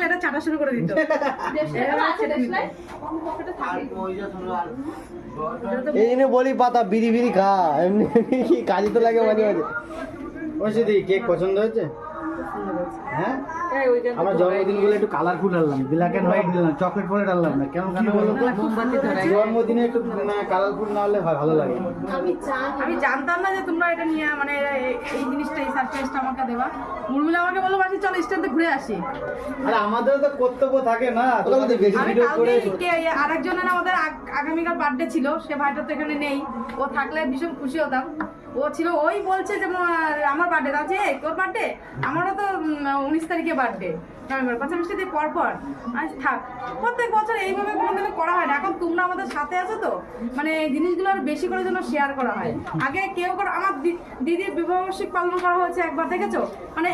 এটা চাটা শুরু করে দিত। এই জন্য বলি পাতা বিড়ি বিড়ি খা, এমনি এমনি কাজে তো লাগে মাঝে মাঝে। ওই দিদি কেক পছন্দ হয়েছে? হ্যাঁ, আমার জন্মদিন গুলো একটু কালারফুল আনলাম, ব্ল্যাক এন্ড হোয়াইট দিলাম, চকলেট ফলেট আনলাম না। কেমন কেন বলো তো? জন্মদিনে একটু কালারফুল না হলে ভালো লাগে। আমি জানতাম না যে তোমরা এটা নিয়ে মানে এই জিনিসটা, এই সারপ্রাইজটা আমাকে দেবা। মুরমুলা আমাকে বললো মাসি চল স্ট্যান্ডে ঘুরে আসি। আর আমাদের তো কর্তব্য থাকে না, আমি কালকে আরেকজনের আমাদের আগামীকাল বার্থডে ছিল, সে ভাইটা তো এখানে নেই, ও থাকলে ভীষণ খুশি হতাম। ও ছিল, ওই বলছে যে আমার বার্থডে আছে, তোর বার্থডে, আমারও তো 19 তারিখে বার্থডে নভেম্বর, 5 মিনিট দিয়ে পর আজ থাক। প্রত্যেক বছর এইভাবে কোনোদিনও করা হয় না। এখন তোমরা আমাদের সাথে আছো তো, মানে এই জিনিসগুলো আর বেশি করে যেন শেয়ার করা হয়। আগে কেউ করে, আমার দিদির বিবাহ বার্ষিক পালন করা হয়েছে একবার, দেখেছো? মানে